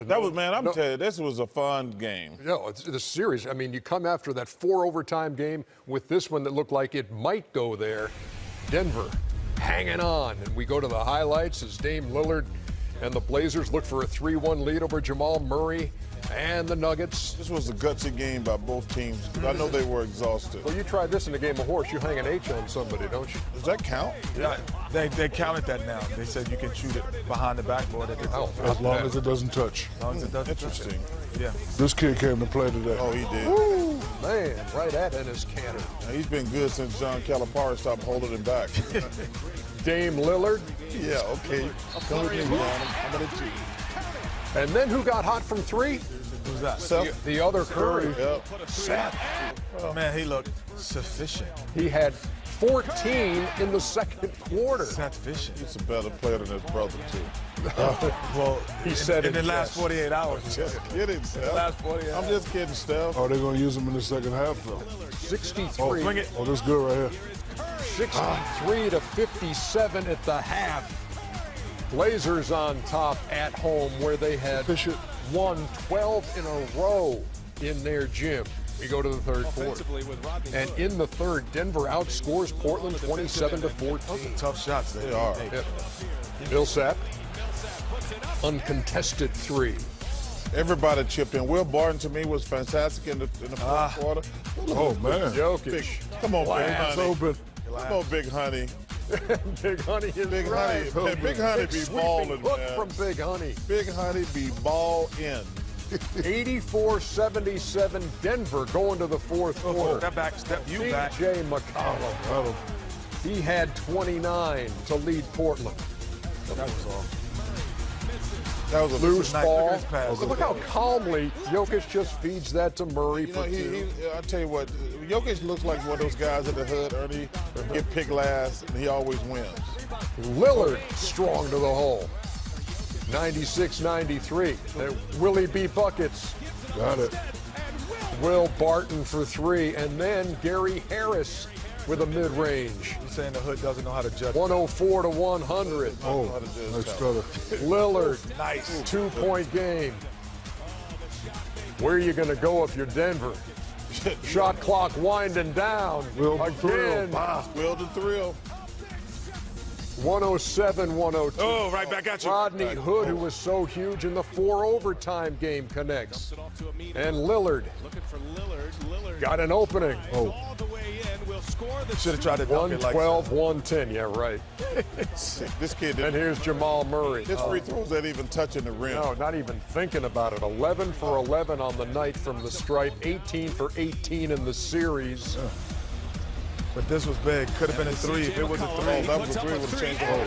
That was, man, I'm telling you, this was a fun game. No, it's the series. I mean, you come after that 4 overtime game with this one that looked like it might go there. Denver hanging on. And we go to the highlights as Dame Lillard and the Blazers look for a 3-1 lead over Jamal Murray and the Nuggets. This was a gutsy game by both teams. I know they were exhausted. Well, you tried this in a game of horse. You hang an H on somebody, don't you? Does that count? Yeah, they counted that now. They said you can shoot it behind the backboard. As long as it doesn't touch. As long as it doesn't Interesting. touch. Yeah. This kid came to play today. Oh, he did. Woo, man, right at Ennis Cantor. Now, he's been good since John Calipari stopped holding him back. Dame Lillard. Yeah, okay. Come with me, John. I'm going to cheat. And then who got hot from 3? Who's that? Seth. The other Curry. Yep. Seth. Oh, man, he looked sufficient. He had 14 in the second quarter. Sufficient. He's a better player than his brother, too. Well, He said in it, the last yes. 48 hours. Just kidding, Steph. Last 48 I'm just kidding, Steph. Oh, they're going to use him in the second half, though. 63. Swing it. Oh, this is good right here. 63 to 57 at the half. Blazers on top at home where they had Sufficient. won 12 in a row in their gym. We go to the third quarter. And in the third, Denver outscores Portland 27 to 14. Tough shots. They are. Yep. Millsap, uncontested 3. Everybody chipped in. Will Barton, to me, was fantastic in the fourth quarter. Oh, man. Jokic. Come on, Big It's Honey. open. Come on, Big Honey. Big Honey is Big right. Honey. Man, Big Honey be Sweeping balling, hook man. from Big Honey. Big Honey be ball in. 84-77 Denver going to the fourth quarter. Step back, step you back. DJ McCollum. Got him. He had 29 to lead Portland. That was all. That was a Loose nice. Look ball. at his pass. Look how calmly Jokic just feeds that to Murray You know, for 2. I tell you what, Jokic looks like one of those guys in the hood, Ernie, get picked last, and he always wins. Lillard strong to the hole. 96-93. Willie B. Buckets. Got it. Will Barton for 3. And then Gary Harris with a mid-range. You're saying the hood doesn't know how to judge. 104 to 100. Oh, nice stutter. Lillard, Nice. 2-point game. Where are you going to go if you're Denver? Shot clock winding down. Will the thrill. Again, Will the thrill. 107-102. Oh, right back at you. Rodney Hood, who was so huge in the 4 overtime game, connects. And Lillard got an opening. Oh, Should have tried to dunk it like 112-110. Yeah, right. This kid And didn't. here's Jamal Murray. His free throws ain't even touching the rim. No, not even thinking about it. 11 for 11 on the night from the stripe. 18 for 18 in the series. But this was big. Could have been a 3 if it was a 3. Oh, that was a 3 would have changed the whole.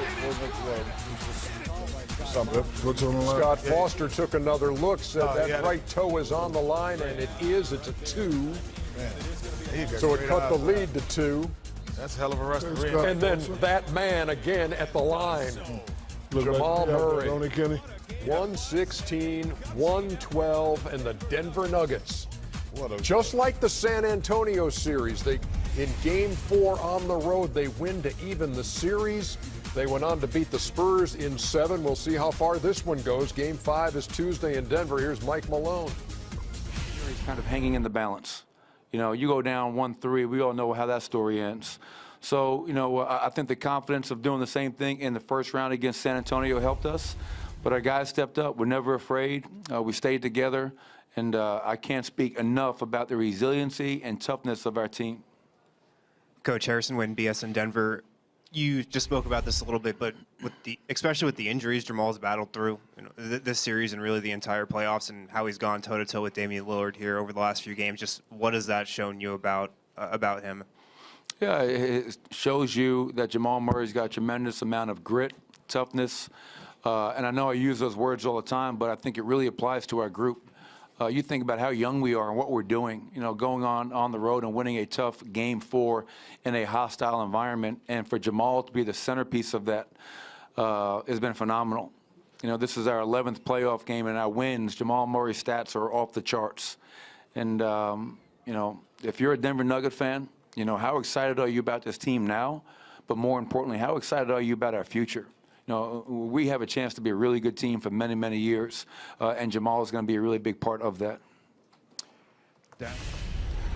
Something. foot's on the line. Scott Foster took another look, said Oh, that yeah. right toe is on the line, and it is. It's a 2. He got So it great cut the eyes. lead to 2. That's a hell of a rush to rim. Scott. And then that man again at the line. Look Jamal back. Yeah, Murray. Ronnie Kenny. 116, 112, and the Denver Nuggets. What a Just like the San Antonio series, they in Game 4 on the road, they win to even the series. They went on to beat the Spurs in 7. We'll see how far this one goes. Game 5 is Tuesday in Denver. Here's Mike Malone. He's kind of hanging in the balance. You know, you go down 1-3, we all know how that story ends. So, you know, I think the confidence of doing the same thing in the first round against San Antonio helped us. But our guys stepped up. We're never afraid. We stayed together. And I can't speak enough about the resiliency and toughness of our team. Coach Harrison, when BS in Denver, you just spoke about this a little bit, but especially with the injuries Jamal's battled through, you know, this series and really the entire playoffs, and how he's gone toe-to-toe with Damian Lillard here over the last few games, just what has that shown you about him? Yeah, it shows you that Jamal Murray's got a tremendous amount of grit, toughness, and I know I use those words all the time, but I think it really applies to our group. You think about how young we are and what we're doing, you know, going on the road and winning a tough Game 4 in a hostile environment. And for Jamal to be the centerpiece of that has been phenomenal. You know, this is our 11th playoff game, and our wins, Jamal Murray's stats are off the charts. And, you know, if you're a Denver Nugget fan, you know, how excited are you about this team now? But more importantly, how excited are you about our future? we have a chance to be a really good team for many, many years, and Jamal is going to be a really big part of that.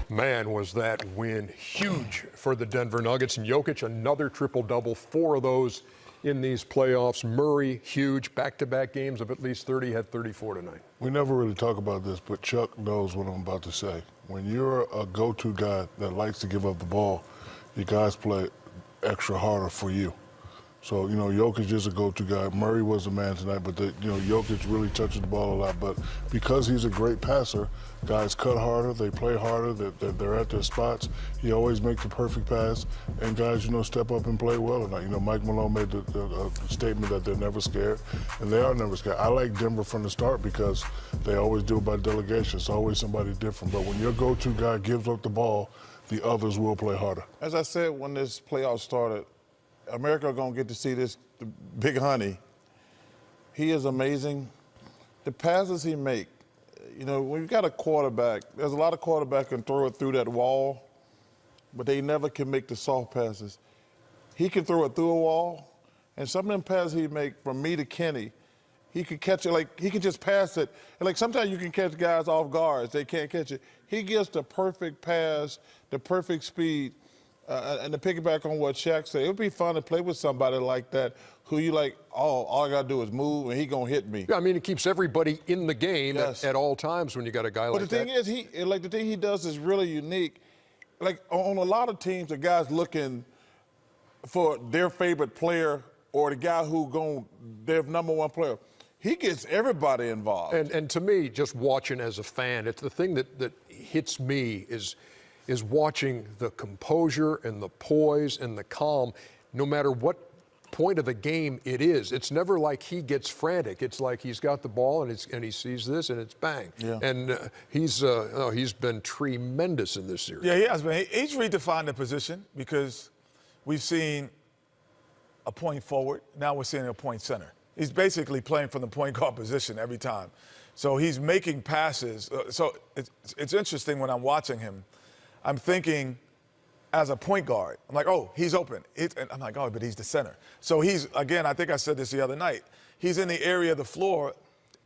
Man, was that win huge for the Denver Nuggets. And Jokic, another triple-double, 4 of those in these playoffs. Murray, huge, back-to-back games of at least 30, had 34 tonight. We never really talk about this, but Chuck knows what I'm about to say. When you're a go-to guy that likes to give up the ball, your guys play extra harder for you. So, Jokic is a go-to guy. Murray was the man tonight, but, Jokic really touches the ball a lot. But because he's a great passer, guys cut harder, they play harder, they're at their spots. He always makes the perfect pass, and guys, step up and play well tonight. Mike Malone made the statement that they're never scared, and they are never scared. I like Denver from the start because they always do it by delegation. It's always somebody different. But when your go-to guy gives up the ball, the others will play harder. As I said when this playoff started, America going to get to see this the big honey. He is amazing. The passes he make, when you've got a quarterback, there's a lot of quarterbacks can throw it through that wall, but they never can make the soft passes. He can throw it through a wall, and some of them passes he make from me to Kenny, he could catch it, he can just pass it. And sometimes you can catch guys off guards, they can't catch it. He gets the perfect pass, the perfect speed. And to piggyback on what Shaq said, it would be fun to play with somebody like that who you all I got to do is move and he going to hit me. Yeah, I mean, it keeps everybody in the game Yes. at all times when you got a guy like that. But the thing is, the thing he does is really unique. On a lot of teams, the guy's looking for their favorite player or the guy their number one player. He gets everybody involved. And to me, just watching as a fan, it's the thing that hits me is watching the composure and the poise and the calm, no matter what point of the game it is. It's never like he gets frantic. It's like he's got the ball and he sees this and it's bang. Yeah. And he's been tremendous in this series. Yeah, he has been. He's redefined the position because we've seen a point forward. Now we're seeing a point center. He's basically playing from the point guard position every time. So he's making passes. So it's interesting when I'm watching him. I'm thinking as a point guard, I'm like, oh, he's open. And I'm like, oh, but he's the center. So he's, again, I think I said this the other night, he's in the area of the floor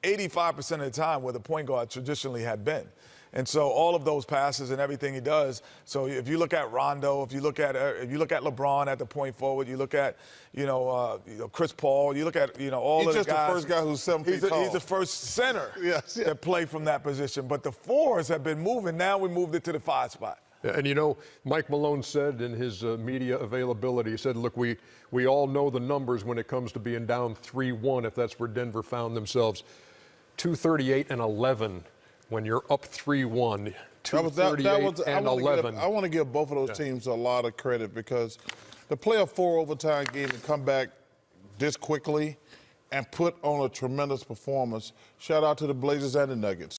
85% of the time where the point guard traditionally had been. And so all of those passes and everything he does. So if you look at Rondo, if you look at LeBron at the point forward, you look at Chris Paul, you look at all of the guys. He's just the first guy who's 7 feet tall. He's the first center Yes, yeah. that played from that position. But the fours have been moving. Now we moved it to the 5 spot. And Mike Malone said in his media availability, he said, look, we all know the numbers when it comes to being down 3-1, if that's where Denver found themselves. 238 and 11 when you're up 3-1. 238 and 11. I want to give both of those teams a lot of credit because to play a 4 overtime game and come back this quickly and put on a tremendous performance, shout out to the Blazers and the Nuggets.